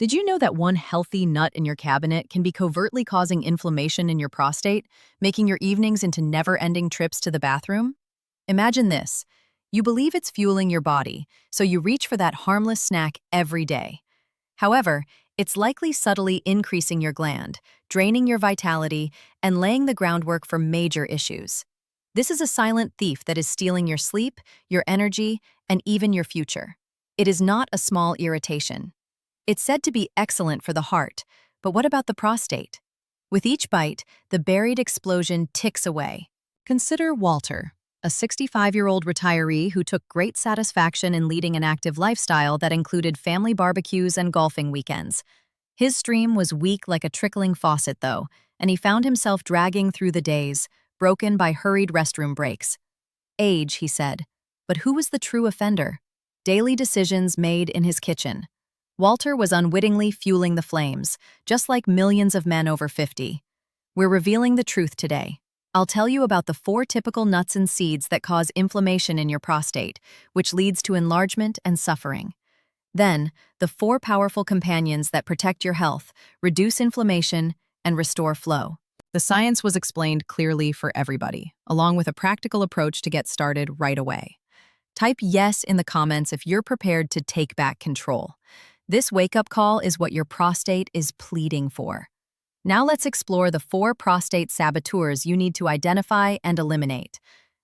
Did you know that one healthy nut in your cabinet can be covertly causing inflammation in your prostate, making your evenings into never-ending trips to the bathroom? Imagine this. You believe it's fueling your body, so you reach for that harmless snack every day. However, it's likely subtly increasing your gland, draining your vitality, and laying the groundwork for major issues. This is a silent thief that is stealing your sleep, your energy, and even your future. It is not a small irritation. It's said to be excellent for the heart, but what about the prostate? With each bite, the buried explosion ticks away. Consider Walter, a 65-year-old retiree who took great satisfaction in leading an active lifestyle that included family barbecues and golfing weekends. His stream was weak like a trickling faucet, though, and he found himself dragging through the days, broken by hurried restroom breaks. Age, he said, but who was the true offender? Daily decisions made in his kitchen. Walter was unwittingly fueling the flames, just like millions of men over 50. We're revealing the truth today. I'll tell you about the 4 typical nuts and seeds that cause inflammation in your prostate, which leads to enlargement and suffering. Then, the 4 powerful companions that protect your health, reduce inflammation, and restore flow. The science was explained clearly for everybody, along with a practical approach to get started right away. Type yes in the comments if you're prepared to take back control. This wake-up call is what your prostate is pleading for. Now let's explore the 4 prostate saboteurs you need to identify and eliminate.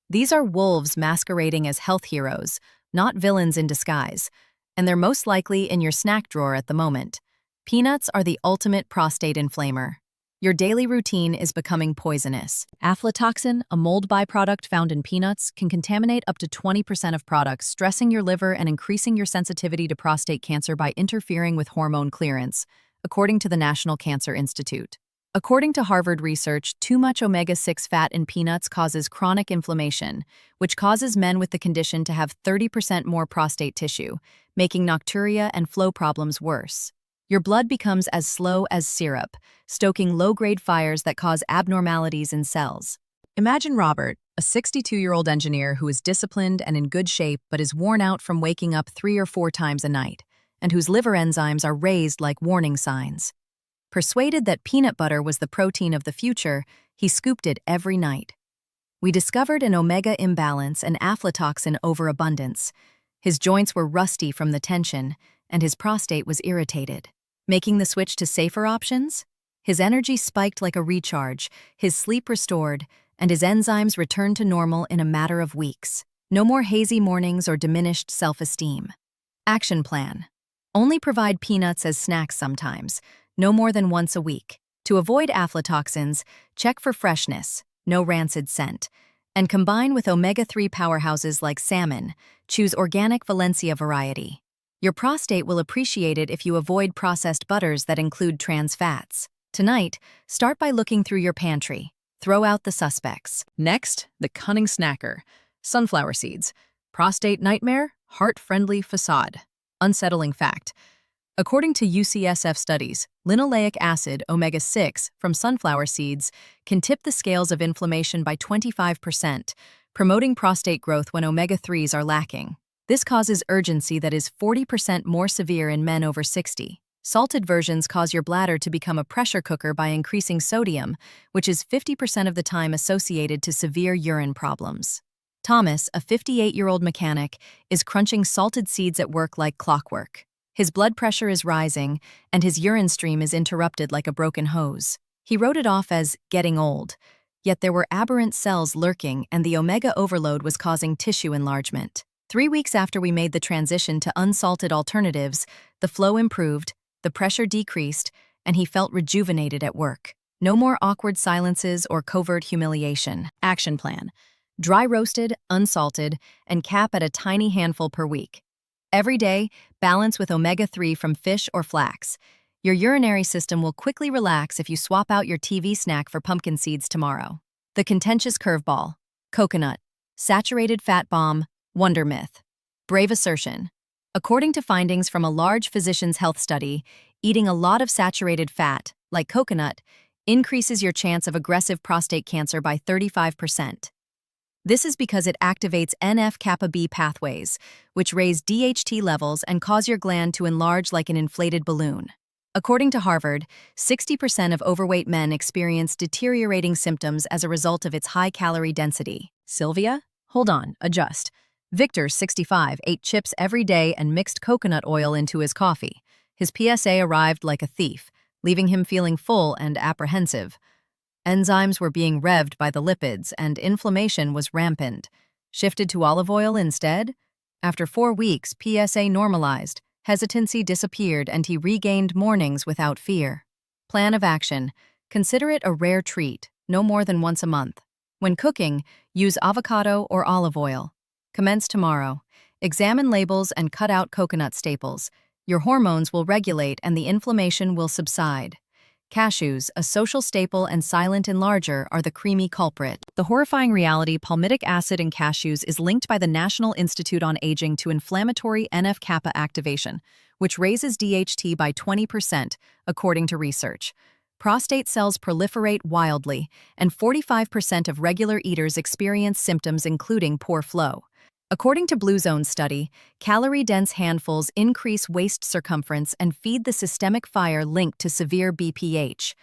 These are wolves masquerading as health heroes, not villains in disguise, and they're most likely in your snack drawer at the moment. Peanuts are the ultimate prostate inflamer. Your daily routine is becoming poisonous. Aflatoxin, a mold byproduct found in peanuts, can contaminate up to 20% of products, stressing your liver and increasing your sensitivity to prostate cancer by interfering with hormone clearance, according to the National Cancer Institute. According to Harvard research, too much omega-6 fat in peanuts causes chronic inflammation, which causes men with the condition to have 30% more prostate tissue, making nocturia and flow problems worse. Your blood becomes as slow as syrup, stoking low-grade fires that cause abnormalities in cells. Imagine Robert, a 62-year-old engineer who is disciplined and in good shape but is worn out from waking up 3 or 4 times a night, and whose liver enzymes are raised like warning signs. Persuaded that peanut butter was the protein of the future, he scooped it every night. We discovered an omega imbalance and aflatoxin overabundance. His joints were rusty from the tension, and his prostate was irritated. Making the switch to safer options? His energy spiked like a recharge, his sleep restored, and his enzymes returned to normal in a matter of weeks. No more hazy mornings or diminished self-esteem. Action plan. Only provide peanuts as snacks sometimes, no more than once a week. To avoid aflatoxins, check for freshness, no rancid scent, and combine with omega-3 powerhouses like salmon. Choose organic Valencia variety. Your prostate will appreciate it if you avoid processed butters that include trans fats. Tonight, start by looking through your pantry. Throw out the suspects. Next, the cunning snacker. Sunflower seeds. Prostate nightmare, heart-friendly facade. Unsettling fact. According to UCSF studies, linoleic acid, omega-6, from sunflower seeds can tip the scales of inflammation by 25%, promoting prostate growth when omega-3s are lacking. This causes urgency that is 40% more severe in men over 60. Salted versions cause your bladder to become a pressure cooker by increasing sodium, which is 50% of the time associated to severe urine problems. Thomas, a 58-year-old mechanic, is crunching salted seeds at work like clockwork. His blood pressure is rising, and his urine stream is interrupted like a broken hose. He wrote it off as getting old, yet there were aberrant cells lurking, and the omega overload was causing tissue enlargement. 3 weeks after we made the transition to unsalted alternatives, the flow improved, the pressure decreased, and he felt rejuvenated at work. No more awkward silences or covert humiliation. Action plan. Dry roasted, unsalted, and cap at a tiny handful per week. Every day, balance with omega-3 from fish or flax. Your urinary system will quickly relax if you swap out your TV snack for pumpkin seeds tomorrow. The contentious curveball. Coconut. Saturated fat bomb. Wonder myth. Brave assertion. According to findings from a large physician's health study, eating a lot of saturated fat, like coconut, increases your chance of aggressive prostate cancer by 35%. This is because it activates NF-kappa B pathways, which raise DHT levels and cause your gland to enlarge like an inflated balloon. According to Harvard, 60% of overweight men experience deteriorating symptoms as a result of its high calorie density. Sylvia? Hold on, adjust. Victor, 65, ate chips every day and mixed coconut oil into his coffee. His PSA arrived like a thief, leaving him feeling full and apprehensive. Enzymes were being revved by the lipids, and inflammation was rampant. Shifted to olive oil instead? After 4 weeks, PSA normalized, hesitancy disappeared, and he regained mornings without fear. Plan of action. Consider it a rare treat, no more than once a month. When cooking, use avocado or olive oil. Commence tomorrow. Examine labels and cut out coconut staples. Your hormones will regulate and the inflammation will subside. Cashews, a social staple and silent enlarger, are the creamy culprit. The horrifying reality: palmitic acid in cashews is linked by the National Institute on Aging to inflammatory NF-kappa activation, which raises DHT by 20%, according to research. Prostate cells proliferate wildly, and 45% of regular eaters experience symptoms including poor flow. According to Blue Zone's study, calorie-dense handfuls increase waist circumference and feed the systemic fire linked to severe BPH.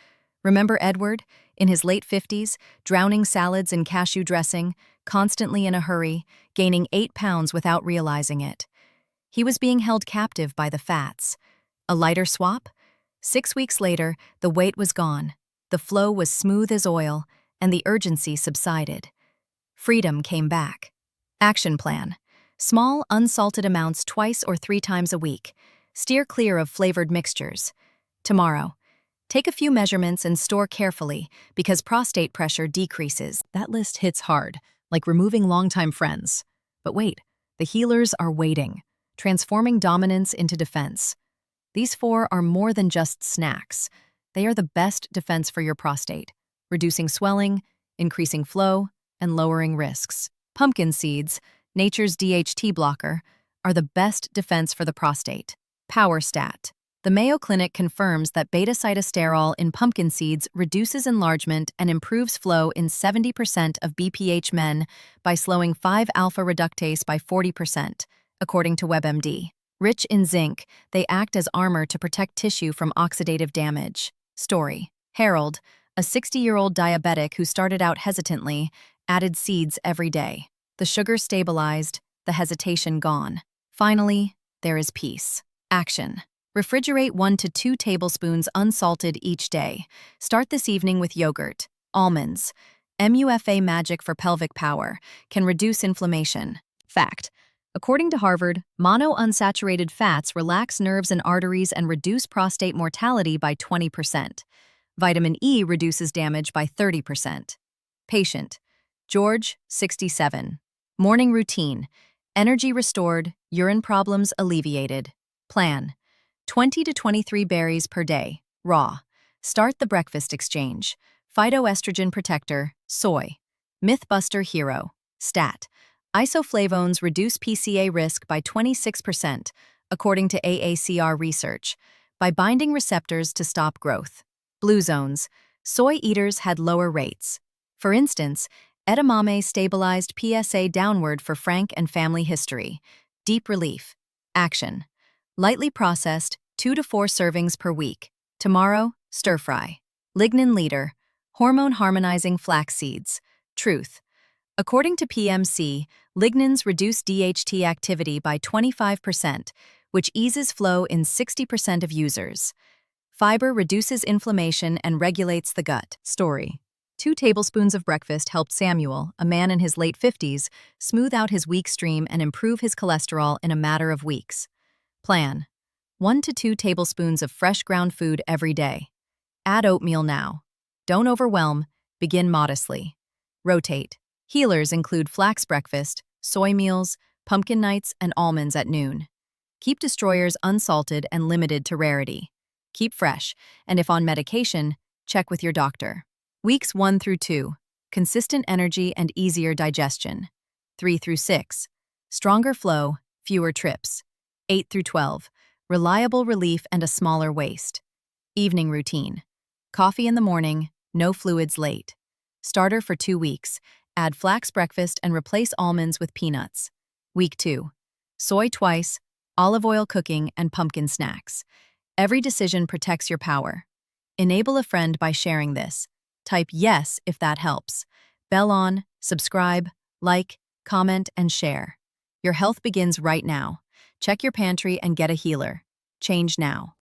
Remember Edward, in his late 50s, drowning salads in cashew dressing, constantly in a hurry, gaining 8 pounds without realizing it. He was being held captive by the fats. A lighter swap? 6 weeks later, the weight was gone, the flow was smooth as oil, and the urgency subsided. Freedom came back. Action plan. Small, unsalted amounts 2 or 3 times a week. Steer clear of flavored mixtures. Tomorrow. Take a few measurements and store carefully because prostate pressure decreases. That list hits hard, like removing longtime friends. But wait, the healers are waiting, transforming dominance into defense. These 4 are more than just snacks. They are the best defense for your prostate, reducing swelling, increasing flow, and lowering risks. Pumpkin seeds, nature's DHT blocker, are the best defense for the prostate. PowerStat. The Mayo Clinic confirms that beta-sitosterol in pumpkin seeds reduces enlargement and improves flow in 70% of BPH men by slowing 5-alpha reductase by 40%, according to WebMD. Rich in zinc, they act as armor to protect tissue from oxidative damage. Story. Harold, a 60-year-old diabetic who started out hesitantly, added seeds every day. The sugar stabilized, the hesitation gone. Finally, there is peace. Action. Refrigerate 1 to 2 tablespoons unsalted each day. Start this evening with yogurt. Almonds. MUFA magic for pelvic power. Can reduce inflammation. Fact. According to Harvard, monounsaturated fats relax nerves and arteries and reduce prostate mortality by 20%. Vitamin E reduces damage by 30%. Patient. George, 67. Morning routine. Energy restored, urine problems alleviated. Plan. 20 to 23 berries per day, raw. Start the breakfast exchange. Phytoestrogen protector, soy. Mythbuster hero, stat. Isoflavones reduce PCA risk by 26%, according to AACR research, by binding receptors to stop growth. Blue zones. Soy eaters had lower rates. For instance, edamame stabilized PSA downward for Frank and family history. Deep relief. Action. Lightly processed, 2 to 4 servings per week. Tomorrow, stir fry. Lignin leader. Hormone harmonizing flax seeds. Truth. According to PMC, lignins reduce DHT activity by 25%, which eases flow in 60% of users. Fiber reduces inflammation and regulates the gut. Story. 2 tablespoons of breakfast helped Samuel, a man in his late 50s, smooth out his weak stream and improve his cholesterol in a matter of weeks. Plan. 1 to 2 tablespoons of fresh ground food every day. Add oatmeal now. Don't overwhelm, begin modestly. Rotate. Healers include flax breakfast, soy meals, pumpkin nights, and almonds at noon. Keep destroyers unsalted and limited to rarity. Keep fresh, and if on medication, check with your doctor. Weeks 1 through 2, consistent energy and easier digestion. 3 through 6, stronger flow, fewer trips. 8 through 12, reliable relief and a smaller waist. Evening routine. Coffee in the morning, no fluids late. Starter for 2 weeks. Add flax breakfast and replace almonds with peanuts. Week 2, soy twice, olive oil cooking, and pumpkin snacks. Every decision protects your power. Enable a friend by sharing this. Type yes if that helps. Bell on, subscribe, like, comment, and share. Your health begins right now. Check your pantry and get a healer. Change now.